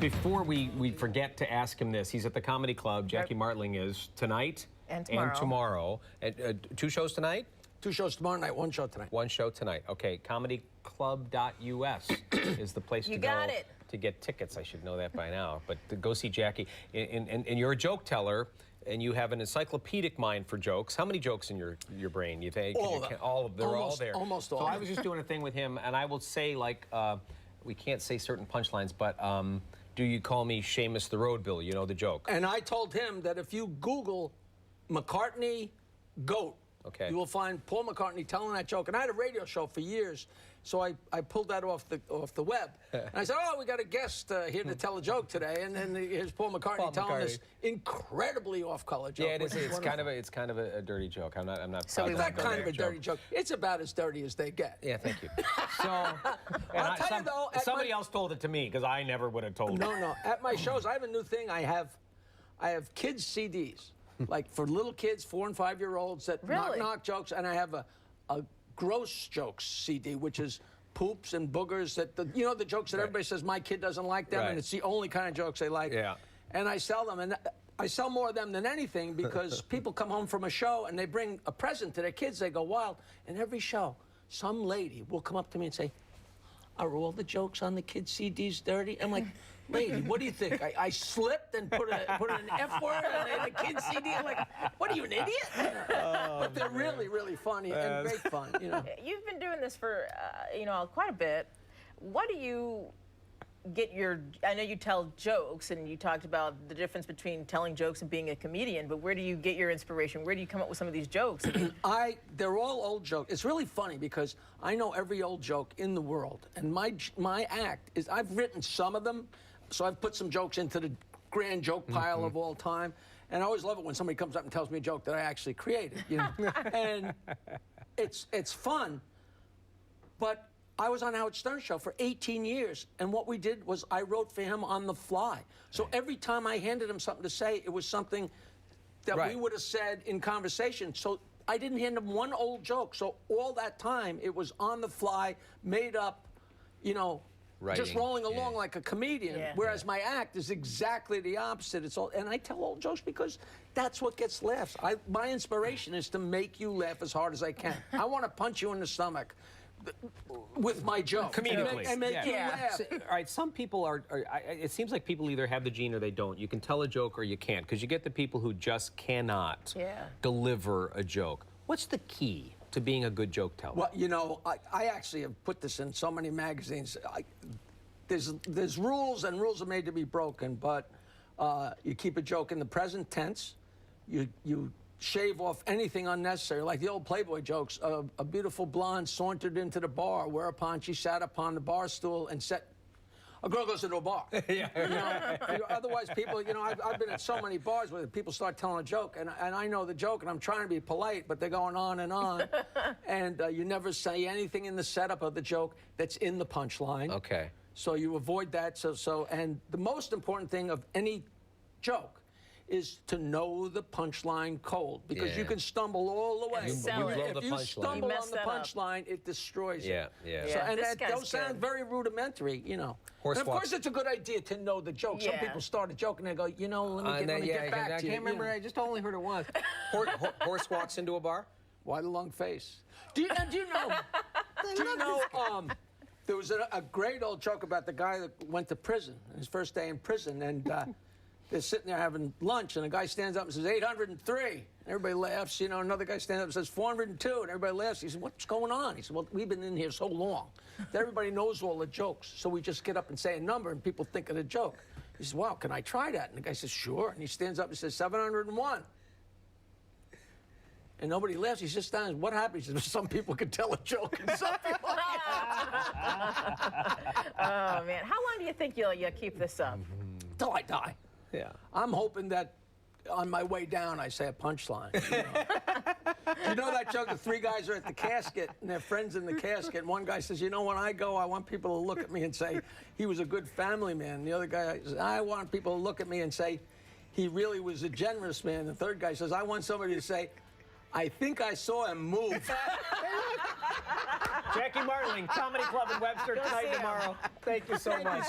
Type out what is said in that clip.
Before we forget to ask him this, he's at the Comedy Club. Jackie Martling is tonight and tomorrow. Two shows tonight? 2 shows tomorrow night, 1 show tonight. 1 show tonight. Okay, comedyclub.us is the place to go to get tickets. I should know that by now. But to go see Jackie. And you're a joke teller, and you have an encyclopedic mind for jokes. How many jokes in your brain? You think all of them. They're all there. Almost all. So I was just doing a thing with him, and I will say, like, we can't say certain punchlines, but do you call me Seamus the Road Bill? You know the joke. And I told him that if you Google McCartney goat, you will find Paul McCartney telling that joke. And I had a radio show for years, so I pulled that off the web. And I said, oh, we got a guest here to tell a joke today. And then here's Paul McCartney telling this incredibly off-color joke. Yeah, it's kind of a dirty joke. I'm not. So it's not kind of a dirty joke. It's about as dirty as they get. Yeah, thank you. So I'll tell you though, somebody else told it to me because I never would have told it. No. At my shows, I have a new thing. I have kids CDs. Like for little kids, 4- and 5-year-olds that knock jokes, and I have a gross jokes CD, which is poops and boogers that the jokes that everybody says my kid doesn't like them, and it's the only kind of jokes they like. Yeah. And I sell them, and I sell more of them than anything because people come home from a show and they bring a present to their kids. They go wild, and every show, some lady will come up to me and say, "Are all the jokes on the kids' CDs dirty?" I'm like, lady, what do you think? I slipped and put an F word on the kids' CD? I'm like, what are you, an idiot? But they're really, really funny and great fun. You've been doing this for quite a bit. What do you get your? I know you tell jokes, and you talked about the difference between telling jokes and being a comedian. But where do you get your inspiration? Where do you come up with some of these jokes? They're all old jokes. It's really funny because I know every old joke in the world, and my act is I've written some of them, so I've put some jokes into the grand joke pile of all time, and I always love it when somebody comes up and tells me a joke that I actually created, and it's fun. But I was on Howard Stern's show for 18 years, and what we did was I wrote for him on the fly. So every time I handed him something to say, it was something that we would have said in conversation. So I didn't hand him one old joke. So all that time, it was on the fly, made up, just rolling along like a comedian. Whereas my act is exactly the opposite. It's all, and I tell old jokes because that's what gets laughs. My inspiration is to make you laugh as hard as I can. I want to punch you in the stomach with my joke. Comedically. And make you laugh. So, all right, some people it seems like people either have the gene or they don't. You can tell a joke or you can't, because you get the people who just cannot deliver a joke. What's the key to being a good joke teller? Well, I actually have put this in so many magazines. There's rules, and rules are made to be broken, but you keep a joke in the present tense. You shave off anything unnecessary, like the old Playboy jokes. A beautiful blonde sauntered into the bar, whereupon she sat upon the bar stool and said, a girl goes into a bar. Otherwise, people, I've been at so many bars where people start telling a joke, and I know the joke, and I'm trying to be polite, but they're going on, and you never say anything in the setup of the joke that's in the punchline. Okay. So you avoid that. And the most important thing of any joke is to know the punchline cold, because you can stumble all the way. If you stumble on the punchline, it destroys you. And those sound very rudimentary, And of course, it's a good idea to know the joke. Some people start a joke and they go, let me get back to you. I can't remember. I just only heard it once. Horse walks into a bar. Wide long face. Do you know? There was a great old joke about the guy that went to prison, his first day in prison, and they're sitting there having lunch, and a guy stands up and says, 803. And everybody laughs. Another guy stands up and says, 402. And everybody laughs. He said, what's going on? He said, well, we've been in here so long that everybody knows all the jokes. So we just get up and say a number, and people think of the joke. He says, wow, can I try that? And the guy says, sure. And he stands up and says, 701. And nobody laughs. He sits down and says, what happened? He says, well, some people can tell a joke, and some people can't. Oh, man. How long do you think you'll keep this up? Till I die. Yeah. I'm hoping that on my way down, I say a punchline. You know that joke? The 3 guys are at the casket, and they're friends in the casket. And one guy says, when I go, I want people to look at me and say, he was a good family man. And the other guy says, I want people to look at me and say, he really was a generous man. The third guy says, I want somebody to say, I think I saw him move. Jackie Martling, Comedy Club in Webster, tonight tomorrow. Thank you so much.